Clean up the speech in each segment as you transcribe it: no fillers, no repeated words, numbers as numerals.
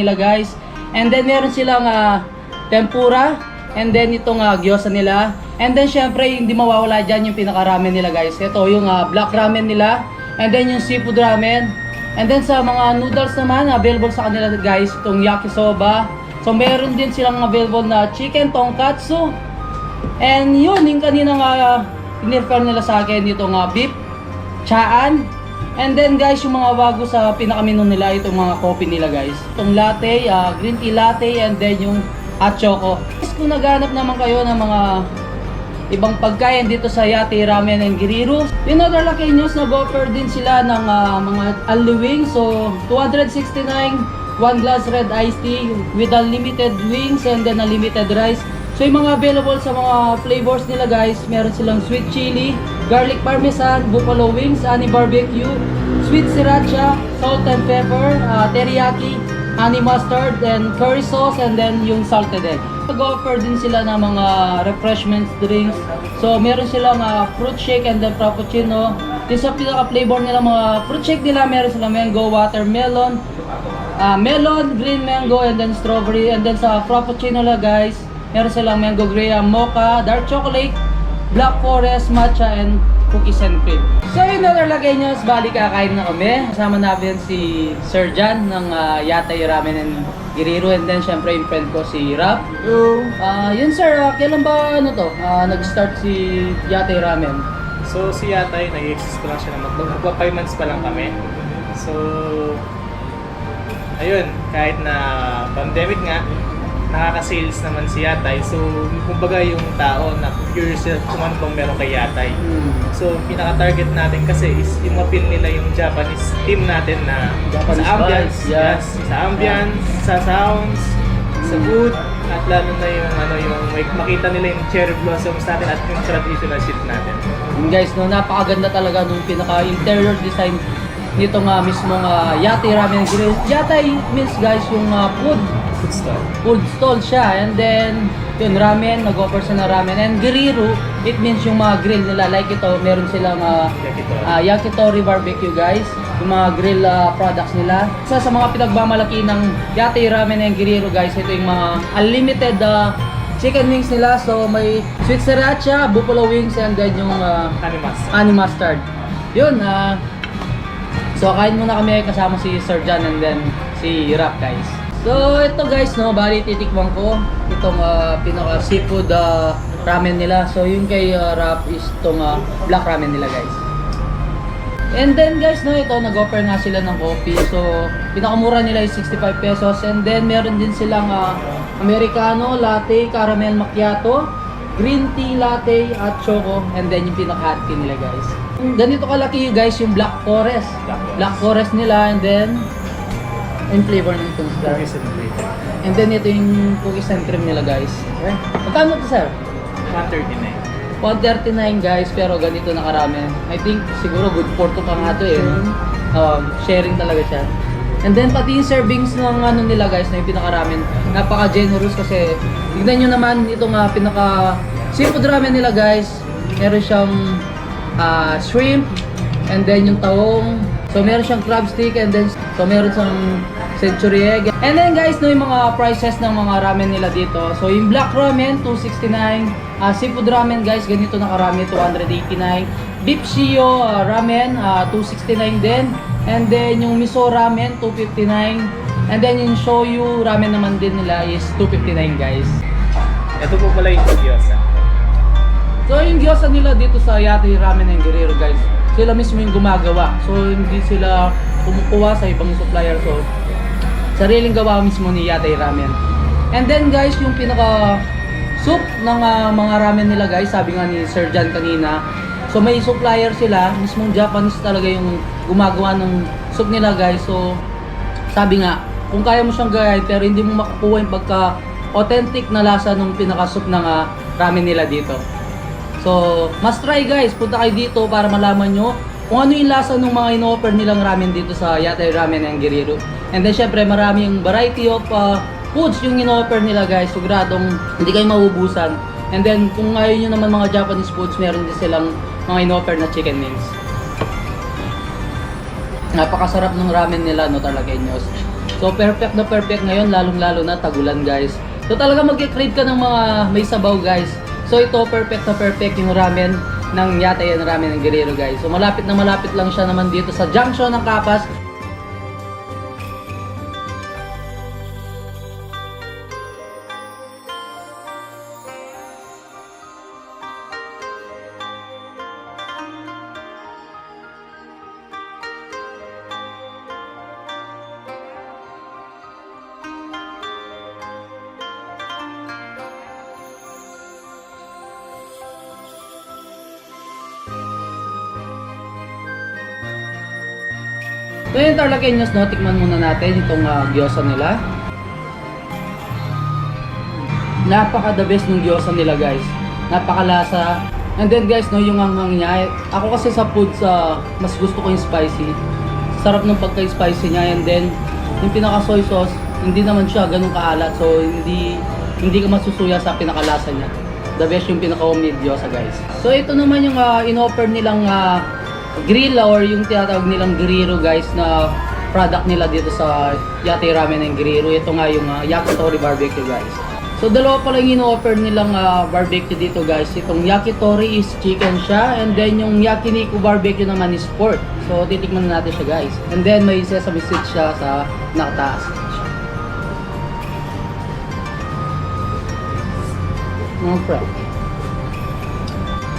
nila guys. And then meron silang tempura. And then itong 𝗃𝗧𝗎 nila. And then syempre hindi mawawala dyan yung pinaka-ramen nila guys. Ito yung black ramen nila. And then yung seafood ramen. And then sa mga noodles naman, available sa kanila guys, itong yakisoba. So meron din silang available na chicken tonkatsu. And yun, yung kanina in-refer nila sa akin, itong beef chaan. And then guys, yung mga bago sa pinaka-menu nila, itong mga coffee nila guys. Itong latte, green tea latte, and then yung hot choco. Kung naghanap naman kayo ng mga ibang pagkain dito sa Yatai Ramen En Guriru, yung Tarlaqueños, nag-offer din sila ng mga unli wings. So 269 1 glass red iced tea with unlimited wings and then unlimited rice. So yung mga available sa mga flavors nila guys, meron silang sweet chili, garlic parmesan, buffalo wings, honey barbecue, sweet sriracha, salt and pepper, teriyaki, honey mustard, and curry sauce, and then yung salted egg. Nag-offer din sila ng mga refreshments, drinks. So meron silang fruit shake and then frappuccino. Yung sa pinaka-flavor nila, mga fruit shake nila, meron silang mango, watermelon, melon, green mango, and then strawberry. And then sa frappuccino nila guys, meron silang mango graham, mocha, dark chocolate, black forest, matcha, and cookies and cream. So yun na Tarlaqueños, balik kakain na kami. Kasama natin si Sir Jan ng Yatai Ramen En Guriru, and then syempre yung friend ko si Rap. Yun sir, kailan ba nag-start si Yatai Ramen? So si Yatai, nag-exist pa lang siya na magpa 5 months pa lang kami. So ayun, kahit na pandemic nga, nakaka-sales naman si Yatai. So, kumbaga yung tao na curious kung ano bang meron kay Yatai. So, pinaka-target natin kasi is yung mapil nila yung Japanese team natin na Japanese sa ambience, vibes, yeah. yes, sa ambience, sa sounds, sa food, at lalo na yung makita nila yung cherry blossoms natin at yung traditional shit natin. Guys, napakaganda talaga nung pinaka-interior design nito nga mismong Yatai Ramen En Guriru. Yatai means guys yung food stall siya, and then yun, ramen, nag-offer sila ng ramen, and Guriru, it means yung mga grill nila. Like ito, meron silang 𝗚𝗢𝗡𝗍𝗂𝗏𝗏 barbecue guys, yung mga grill products nila. Isa sa mga pinagmamalaki ng Yatai Ramen En Guriru guys, ito yung mga unlimited chicken wings nila. So may sweet sriracha, buffalo wings, and then yung honey mustard. Yun, so kain muna kami kasama si Sir Jan and then si Rap guys. So ito guys, bali titikman ko itong pinaka seafood ramen nila. So yung kay Rap is itong black ramen nila guys. And then guys, ito nag-offer nga sila ng coffee. So pinakamura nila is 65 pesos, and then meron din silang americano, latte, caramel macchiato, green tea latte at choco, and then yung pinaka-hot tea nila guys. Ganito kalaki guys yung black forest. Black forest nila, and then yung flavor ng cookies and cream. And then ito yung cookies and cream nila guys. Okay. Magkano ito sir? 139. 139 guys, pero ganito na karami. I think siguro good for to pa nga ito sharing talaga siya. And then pati yung servings ng nila guys, na yung pinaka-ramen, napaka-generous kasi tignan nyo naman itong pinaka seafood ramen nila guys. Meron siyang shrimp, and then yung taong, so meron siyang crab stick, and then so meron siyang century egg. And then guys, yung mga prices ng mga ramen nila dito. So yung black ramen, 269. Seafood ramen guys, ganito na karami, 289. 𝗵𝗎𝗎𝗄 ramen, 269 din. And then yung miso ramen, 259. And then yung shoyu ramen naman din nila is 259 guys. Ito po pala yung gyoza. So yung gyoza nila dito sa Yatai Ramen En Guriru guys, sila mismo yung gumagawa. So hindi sila kumukuha sa ibang supplier. So sariling gawa mismo ni Yatai Ramen. And then guys, yung pinaka soup ng mga ramen nila guys, sabi nga ni Sir Jan kanina, so may supplier sila, mismong Japanese talaga yung gumagawa ng soup nila guys. So sabi nga, kung kaya mo siyang gayahin pero hindi mo makukuha yung pagka authentic na lasa ng pinaka soup ng ramen nila dito. So must try guys, punta kayo dito para malaman nyo kung ano yung lasa ng mga in-offer nilang ramen dito sa Yatai Ramen En Guriru. And then syempre maraming variety of foods yung in-offer nila guys, siguradong hindi kayo mauubusan. And then kung ayaw nyo naman mga Japanese foods, meron din silang mga in-offer na chicken wings. Napakasarap ng ramen nila, Tarlaqueños. So perfect na perfect ngayon, lalong-lalo na tagulan guys. So talaga mag-crave ka ng mga may sabaw guys. So ito perfect na perfect yung ramen ng Yatai Ramen En Guriru guys. So malapit na malapit lang siya naman dito sa junction ng Capas. So yung Tarlaqueños, no, tikman muna natin itong 𝗪𝗀𝗧 nila. Napaka the best ng 𝗪𝗀𝗧 nila guys. Napakalasa. And then guys, no, yung hanghang niya. Ako kasi sa food, mas gusto ko yung spicy. Sarap ng pagka-spicy niya. And then, yung pinaka soy sauce, hindi naman siya ganun kaalat. So, hindi ka masusuya sa pinakalasa niya. The best yung pinaka-homemade 𝗪𝗀𝗧 guys. So, ito naman yung in-offer nilang grill or yung tinatawag nilang Guriru guys na product nila dito sa Yatai Ramen En Guriru. Ito nga yung yakitori barbecue guys. So dalawa pala yung in-offer nilang barbecue dito guys. Itong yakitori is chicken siya, and then yung yakiniku barbecue naman is pork. So titikman na natin siya guys. And then may sesame seeds siya sa nakataas.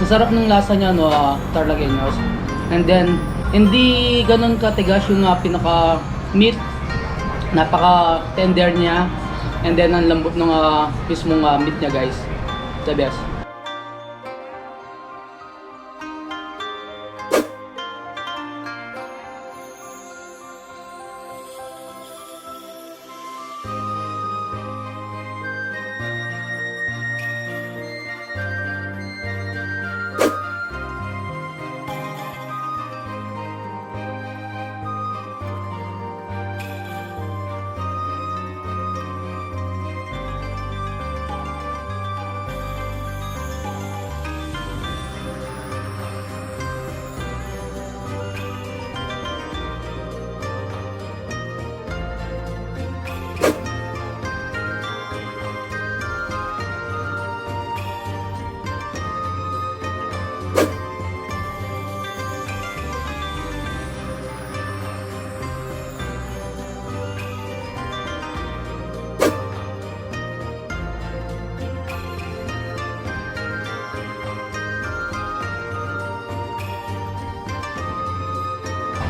Masarap ng lasa niya, no, Tarlaqueños. And then, hindi ganun katigas yung pinaka meat. Napaka tender niya. And then, ang lambot ng mismong meat niya guys. The best.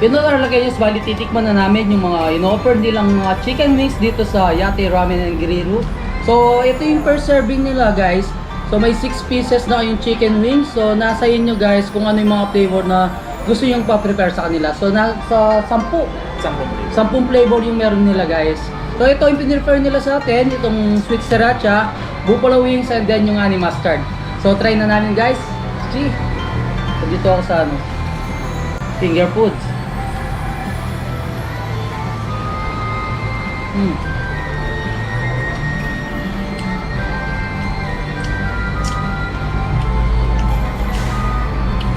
Yun na Tarlaqueños, bali titikman na namin yung mga in-offer nilang mga chicken wings dito sa Yatai Ramen En Guriru. So ito yung per serving nila guys. So may 6 pieces na yung chicken wings. So nasa inyo guys kung ano yung mga flavor na gusto yung pa-prepare sa kanila. So nasa 10 flavor yung meron nila guys. So ito yung pinrefer nila sa atin, itong sweet sriracha, buffalo wings, and then yung honey mustard. So try na namin guys. See? So, dito ako sa finger foods.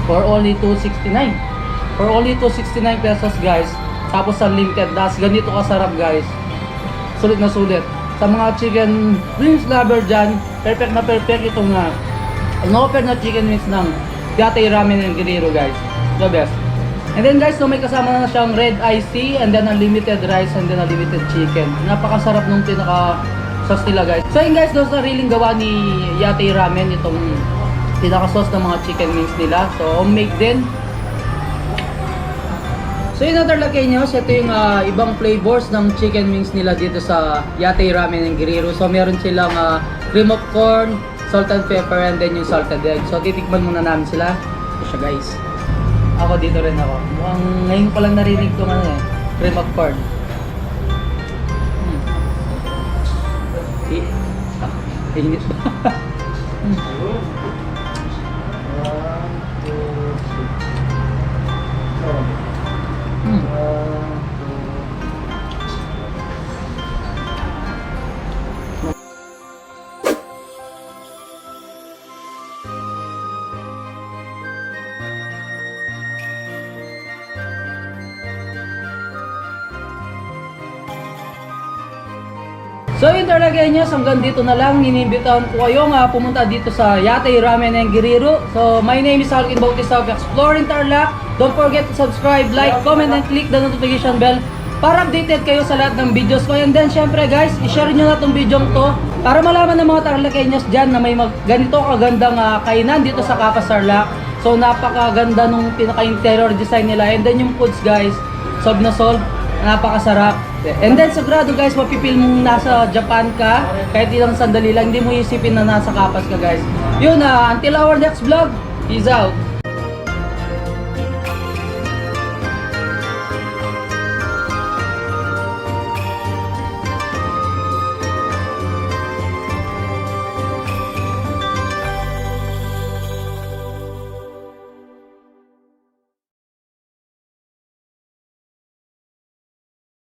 For only 269. For only 269 pesos guys. Tapos unlimited. Das ganito kasarap guys. Sulit na sulit. Sa mga chicken wings lover dyan, perfect na perfect itong in-offer na chicken wings ng Yatai Ramen En Guriru guys. The best. And then guys, so may kasama na siyang red iced and then unlimited rice and then unlimited chicken. Napakasarap nung pinaka sauce nila guys. So yun guys, doon sa sariling gawa ni Yatai Ramen itong pinaka sauce ng mga chicken wings nila. So homemade din. So yun na Tarlaqueños, ito yung ibang flavors ng chicken wings nila dito sa Yatai Ramen En Guriru. So meron silang cream of corn, salt and pepper, and then yung salted egg. So titikman muna namin sila. Ito siya guys. Ako dito rin ako. Mukhang ngayon ko lang narinig ko cream of corn. Init. So yun Tarlaqueños, hanggang dito na lang. Inimbitahan ko kayo pumunta dito sa Yatai Ramen En Guriru. So my name is 𝗙𝗪𝗏𝗏𝗏, exploring Tarlac. Don't forget to subscribe, like, comment, and click the notification bell para updated kayo sa lahat ng videos ko. And then syempre guys, i-share nyo na itong video to para malaman ng mga Tarlaqueños dyan na may ganito kagandang kainan dito sa Capas Tarlac. So napakaganda nung pinaka-interior design nila. And then yung foods guys, solve na solve. Napakasarap. And then sigurado guys, mapipil mong nasa Japan ka kahit ilang sandali lang, hindi mo isipin na nasa Capas ka guys. Yun until our next vlog, peace out.